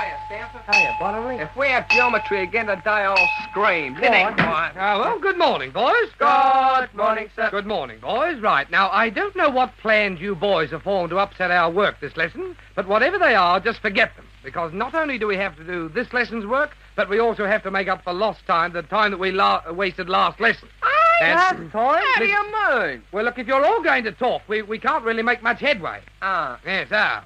Hiya, Stanford. Hiya, Bottomley. If we have geometry again today, I'll scream. It ain't right. Well, good morning, boys. Good morning, sir. Good morning, boys. Right, now, I don't know what plans you boys have formed to upset our work this lesson, but whatever they are, just forget them, because not only do we have to do this lesson's work, but we also have to make up for lost time, the time that we wasted last lesson. How do you mean? Well, look, if you're all going to talk, we can't really make much headway. Yes.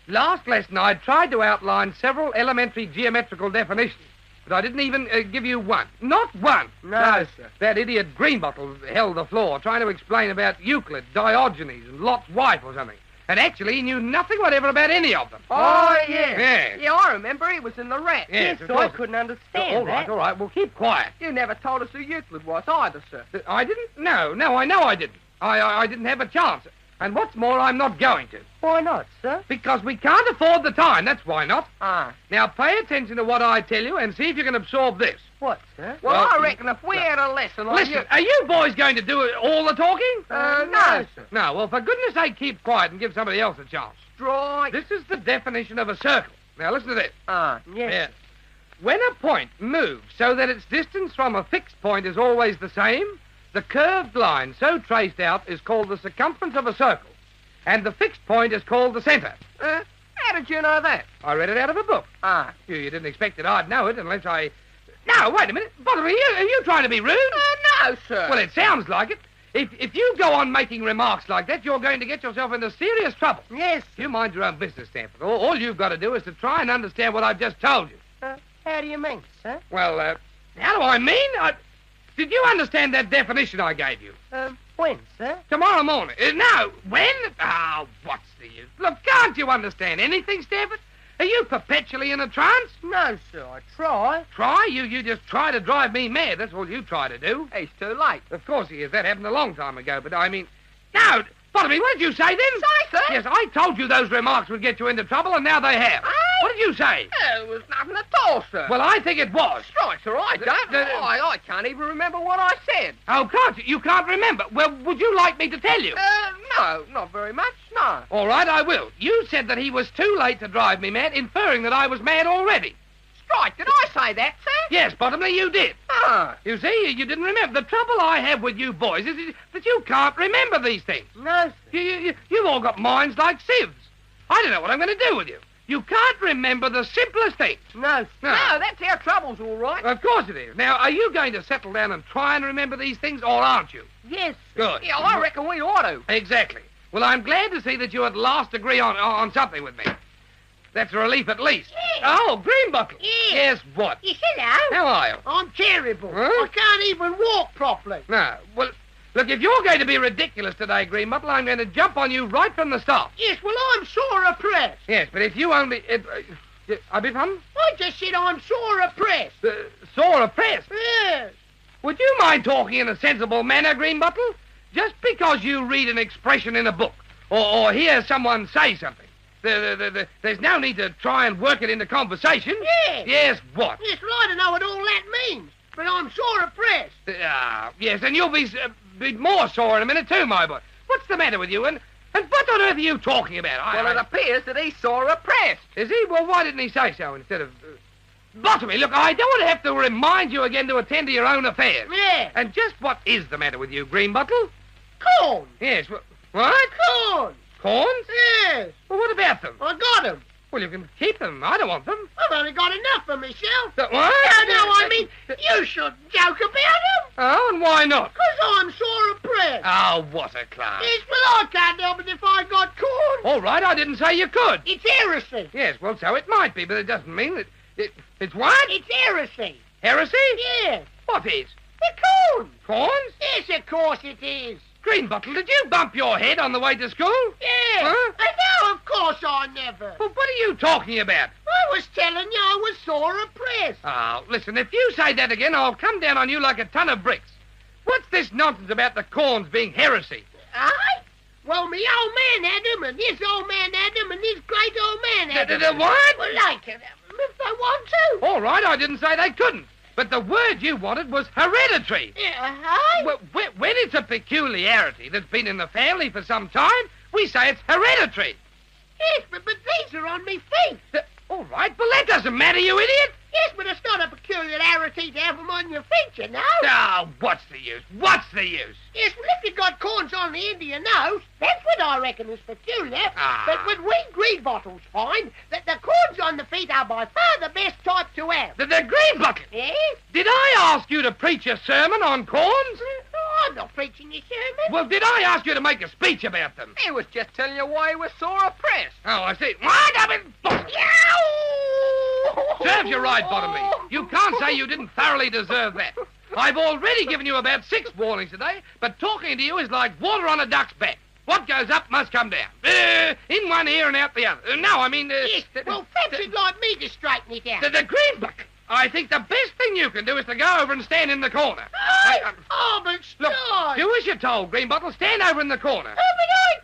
Last lesson, I tried to outline several elementary geometrical definitions, but I didn't even give you one. Not one. No, sir. That idiot Greenbottle held the floor trying to explain about Euclid, Diogenes, and Lot's wife or something. And actually, he knew nothing whatever about any of them. Oh, yeah. Yes. Yeah, I remember. He was in the rat. Yes, So I couldn't understand that. All right. Well, keep quiet. You never told us who Euclid was either, sir. I didn't? No, I know I didn't. I didn't have a chance. And what's more, I'm not going to. Why not, sir? Because we can't afford the time, that's why not. Ah. Now, pay attention to what I tell you and see if you can absorb this. What, sir? Well, I reckon if we had a lesson on Listen, are you boys going to do all the talking? No, sir. No, well, for goodness sake, keep quiet and give somebody else a chance. Strike. This is the definition of a circle. Now, listen to this. Yes. When a point moves so that its distance from a fixed point is always the same, the curved line so traced out is called the circumference of a circle, and the fixed point is called the center. How did you know that? I read it out of a book. You didn't expect that I'd know it unless I... No, wait a minute. Bother me, are you trying to be rude? No, sir. Well, it sounds like it. If you go on making remarks like that, you're going to get yourself into serious trouble. Yes. You mind your own business, Stanford. All you've got to do is to try and understand what I've just told you. How do you mean, sir? Well, how do I mean? Did you understand that definition I gave you? When, sir? Tomorrow morning. No, when? Oh, what's the use? Look, can't you understand anything, Stanford? Are you perpetually in a trance? No, sir, I try. Try? You just try to drive me mad. That's all you try to do. He's too late. Of course he is. That happened a long time ago. But I mean... No, Bottomley, what did you say then? Say, sir? Yes, I told you those remarks would get you into trouble, and now they have. What did you say? It was nothing at all, sir. Well, I think it was. Strike, sir, I don't. I can't even remember what I said. Oh, can't you? You can't remember. Well, would you like me to tell you? No, not very much, no. All right, I will. You said that he was too late to drive me mad, inferring that I was mad already. Strike, did I say that, sir? Yes, Bottomley, you did. You see, you didn't remember. The trouble I have with you boys is that you can't remember these things. No, sir. You've all got minds like sieves. I don't know what I'm going to do with you. You can't remember the simplest things. No, sir. No, that's our troubles, all right. Of course it is. Now, are you going to settle down and try and remember these things, or aren't you? Yes, sir. Good. Yeah, I reckon we ought to. Exactly. Well, I'm glad to see that you at last agree on something with me. That's a relief at least. Yes. Oh, Greenbottle. Yes. Yes, what? Yes, hello. How are you? I'm terrible. Huh? I can't even walk properly. No. Well, look, if you're going to be ridiculous today, Greenbottle, I'm going to jump on you right from the start. Yes, well, I'm sore oppressed. Yes, but if you only... I beg pardon? I just said I'm sore oppressed. Sore oppressed. Yes. Would you mind talking in a sensible manner, Greenbottle? Just because you read an expression in a book or hear someone say something, there's no need to try and work it into conversation. Yes. Yes, what? Yes, well, I don't know what all that means, but I'm sore oppressed. Yes, and you'll be more sore in a minute too, my boy. What's the matter with you, and what on earth are you talking about? Well, it appears that he's sore oppressed. Is he? Well, why didn't he say so instead of... Bottomley, look, I don't want to have to remind you again to attend to your own affairs. Yes. And just what is the matter with you, Greenbottle? Corn. Yes, what? Corn. Corns? Yes. Well, what about them? I got 'em. Well, you can keep them. I don't want them. I've only got enough for myself. What? No, I mean, you shouldn't joke about 'em. Oh, and why not? 'Cause I'm sore oppressed. Oh, what a class. Yes, well, I can't help it if I got corn. All right, I didn't say you could. It's heresy. Yes, well, so it might be, but it doesn't mean that... It's what? It's heresy. Heresy? Yes. What is? The corn. Corns? Yes, of course it is. Greenbottle, did you bump your head on the way to school? Yes. Huh? No, of course I never. Well, what are you talking about? I was telling you I was sore oppressed. Oh, listen, if you say that again, I'll come down on you like a ton of bricks. What's this nonsense about the corns being heresy? Aye? Well, me old man had 'em, and this old man had 'em, and this great old man had 'em. The what? Well, they can have 'em if they want to. All right, I didn't say they couldn't. But the word you wanted was hereditary. Aye? Well, when it's a peculiarity that's been in the family for some time, we say it's hereditary. Yes, but these are on me feet. All right, but that doesn't matter, you idiot. Yes, but it's not a peculiarity to have them on your feet, you know. Oh, what's the use? What's the use? Yes, well, if you've got corns on the end of your nose, that's what I reckon is peculiar. Ah. But what we green bottles find that the corns on the feet are by far the best type to have. The green bottle. Yes? Did I ask you to preach a sermon on corns? Oh, I'm not preaching your sermon. Well, did I ask you to make a speech about them? He was just telling you why he was so oppressed. Oh, I see. What? I mean, serves you right, Bottomley. You can't say you didn't thoroughly deserve that. I've already given you about 6 warnings today, but talking to you is like water on a duck's back. What goes up must come down. In one ear and out the other. No, I mean... Yes, well, perhaps you'd like me to straighten it out. The green bucket. I think the best thing you can do is to go over and stand in the corner. Oh, but Look, stop. do as you're told, Green Bottle. Stand over in the corner. Oh, but I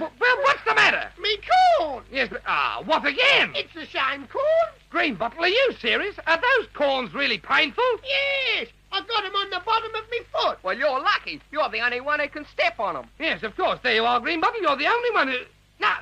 can't. Well, what's the matter? Me corn. Yes, but... what again? It's the same corn. Green Bottle, are you serious? Are those corns really painful? Yes, I got them on the bottom of me foot. Well, you're lucky. You're the only one who can step on them. Yes, of course. There you are, Green Bottle. You're the only one who... Now,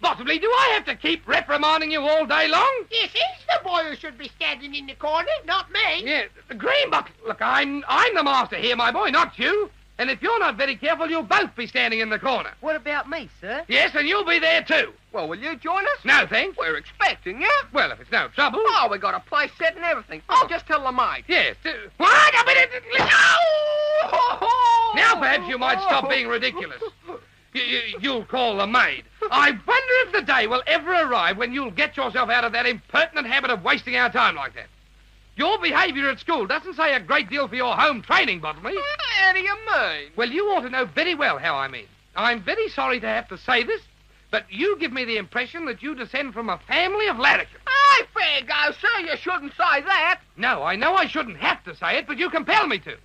Bottomley, do I have to keep reprimanding you all day long? Yes, he's the boy who should be standing in the corner, not me. Yeah, Green Bottle. Look, I'm the master here, my boy, not you. And if you're not very careful, you'll both be standing in the corner. What about me, sir? Yes, and you'll be there too. Well, will you join us? No, thanks. We're expecting you. Well, if it's no trouble. Oh, we got a place set and everything. I'll just tell the maid. Yes. What? I mean, now perhaps you might stop being ridiculous. You'll call the maid. I wonder if the day will ever arrive when you'll get yourself out of that impertinent habit of wasting our time like that. Your behaviour at school doesn't say a great deal for your home training, Bottomley. How do you mean? Well, you ought to know very well how I mean. I'm very sorry to have to say this, but you give me the impression that you descend from a family of larrikins. Hey, fair go, sir. You shouldn't say that. No, I know I shouldn't have to say it, but you compel me to.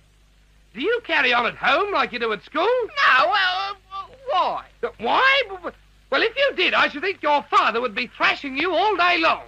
Do you carry on at home like you do at school? No, well, why? Why? Well, if you did, I should think your father would be thrashing you all day long.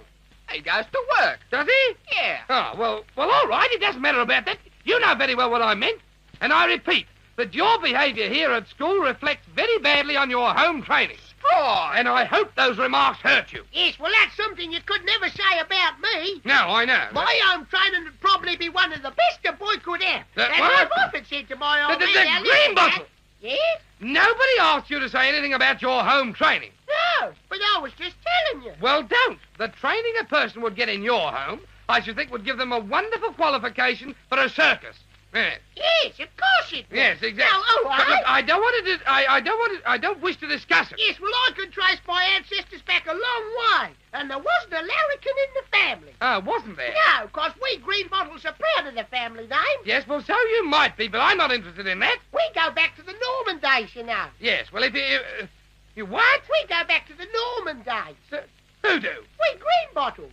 He goes to work. Does he? Yeah. Oh, well, all right. It doesn't matter about that. You know very well what I meant. And I repeat that your behaviour here at school reflects very badly on your home training. Straw. And I hope those remarks hurt you. Yes, well, that's something you could never say about me. No, I know. My home training would probably be one of the best a boy could have. That And what? I've often said to my old The man... now, green listen, bottle. Dad. Yes? Nobody asked you to say anything about your home training. No, but I was just telling you. Well, don't. The training a person would get in your home, I should think, would give them a wonderful qualification for a circus. Yes. Yes, of course it was. Yes, exactly. Now, all But look, right. I don't wish to discuss it. Yes, well, I could trace my ancestors back a long way, and there wasn't a larrikin in the family. Oh, wasn't there? No, because we green bottles are proud of the family name. Yes, well, so you might be, but I'm not interested in that. We go back to the Norman days, you know. Yes, well, if you... you what? We go back to the Norman days. Who do? We green bottles.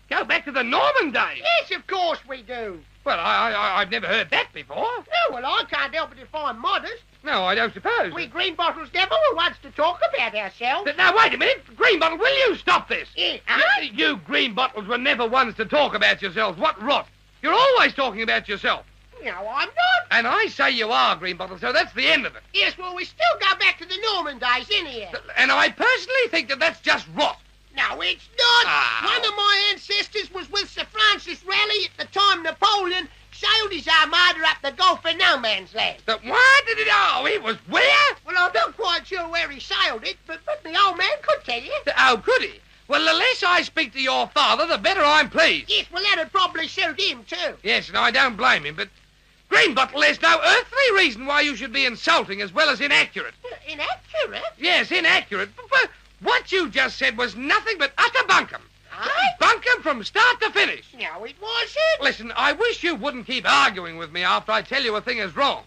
Go back to the Norman days? Yes, of course we do. Well, I've never heard that before. No, well, I can't help it if I'm modest. No, I don't suppose. We green bottles never were once to talk about ourselves. Now, wait a minute. Green Bottle, will you stop this? Yeah, huh? You green bottles were never ones to talk about yourselves. What rot. You're always talking about yourself. No, I'm not. And I say you are, Green Bottle, so that's the end of it. Yes, well, we still go back to the Norman days, anyhow. And I personally think that that's just rot. No, it's not. Oh. One of my ancestors was with Sir Francis Raleigh at the time Napoleon sailed his armada up the Gulf of No Man's Land. What did it... Oh, he was where? Well, I'm not quite sure where he sailed it, but the old man could tell you. Oh, could he? Well, the less I speak to your father, the better I'm pleased. Yes, well, that'd probably suit him, too. Yes, and I don't blame him, but... Green Bottle, there's no earthly reason why you should be insulting as well as inaccurate. Inaccurate? Yes, inaccurate. But what you just said was nothing but utter bunkum. Aye? Bunkum from start to finish. No, it wasn't. Listen, I wish you wouldn't keep arguing with me after I tell you a thing is wrong.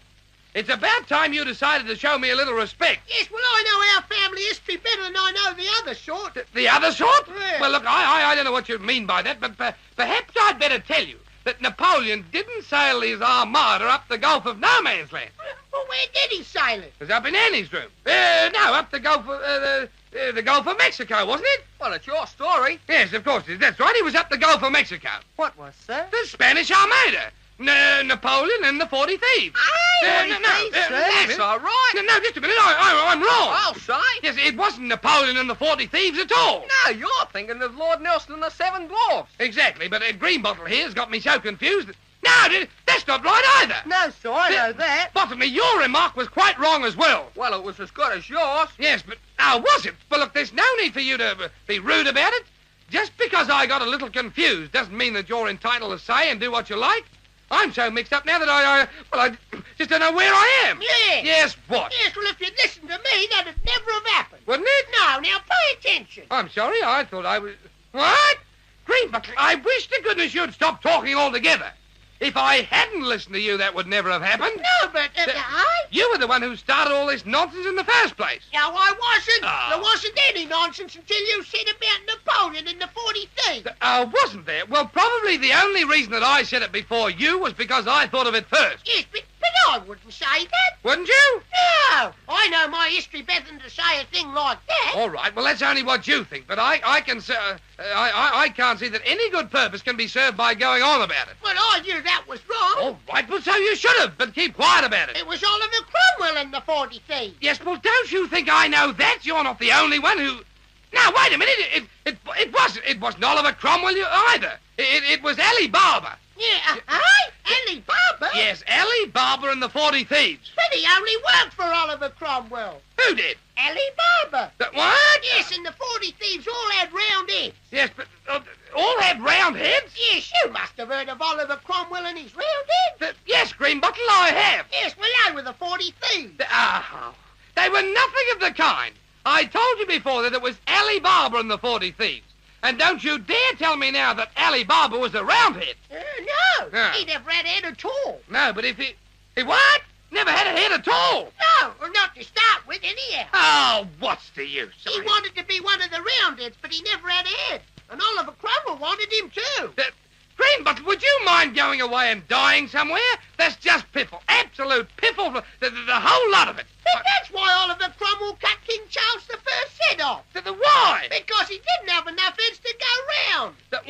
It's about time you decided to show me a little respect. Yes, well, I know our family history better than I know the other sort. The other sort? Yeah. Well, look, I don't know what you mean by that, but perhaps I'd better tell you that Napoleon didn't sail his armada up the Gulf of No Man's Land. Well, where did he sail it? It was up in Annie's room. No, up the Gulf of... the Gulf of Mexico, wasn't it? Well, it's your story. Yes, of course it is. That's right. He was up the Gulf of Mexico. What was, sir? The Spanish Armada. Napoleon and the 40 Thieves. Aye, 40 Thieves, sir. That's all right. No, just a minute. I'm wrong. I'll say. Yes, it wasn't Napoleon and the 40 Thieves at all. No, you're thinking of Lord Nelson and the Seven Dwarfs. Exactly, but Greenbottle here's got me so confused. No, that's not right either. No, sir, I know that. Bottomley, your remark was quite wrong as well. Well, it was as good as yours. Yes, but how was it? Well, look, there's no need for you to be rude about it. Just because I got a little confused doesn't mean that you're entitled to say and do what you like. I'm so mixed up now that I just don't know where I am. Yes. Yes, what? Yes, well, if you'd listened to me, that'd never have happened. Wouldn't it? No, now pay attention. I'm sorry, I thought I was... What? Greenbottle, I wish to goodness you'd stop talking altogether. If I hadn't listened to you, that would never have happened. No, but... You were the one who started all this nonsense in the first place. No, I wasn't. Oh. There wasn't any nonsense until you said about Napoleon and the 40 Thieves. Wasn't there? Well, probably the only reason that I said it before you was because I thought of it first. Yes, but I wouldn't say that. Wouldn't you? No, I know my history better than to say a thing like that. All right, well, that's only what you think, but I can say... I can't see that any good purpose can be served by going on about it. Well, I knew that was wrong. All right, well, so you should have, but keep quiet about it. It was Oliver Cromwell and the 40 Thieves. Yes, well, don't you think I know that? You're not the only one who... Now, wait a minute. It wasn't Oliver Cromwell either. It was Ali Barber. Yeah, Ali Barber? Yes, Ali Barber and the 40 Thieves. But he only worked for Oliver Cromwell. Who did? Ali Barber. What? Yes, and the 40 Thieves all had round heads. Yes, but all had round heads? Yes, you must have heard of Oliver Cromwell and his round heads. Yes, Greenbottle, I have. Yes, well, they were the 40 Thieves. They were nothing of the kind. I told you before that it was Ali Barber and the 40 Thieves. And don't you dare tell me now that Ali Barber was a roundhead. No, he never had a head at all. No, but if he what? Never had a head at all? No, well, not to start with, anyhow. Oh, what's the use? He wanted to be one of the roundheads, but he never had a head. And Oliver Cromwell wanted him too. Greenbottle, would you mind going away and dying somewhere? That's just piffle. Absolute piffle. The whole lot of it. But that's why Oliver Cromwell cut King Charles I's head off. Why? Because he didn't have enough heads to go round. What?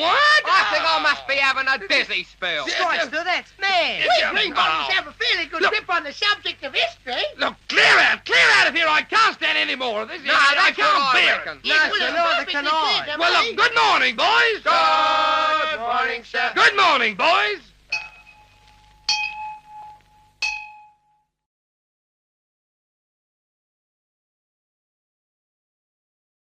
I think I must be having a dizzy spell. Right, sir, that's mad. We Greenbottles have a fairly good grip on the subject of history. Look, clear out of here. I can't stand any more of this. No, I that's what can't I bear reckon. it. Yes, No, sir, it's neither perfectly can clear I. to Well, me. look, good morning, boys. Good morning, sir. Good morning, boys.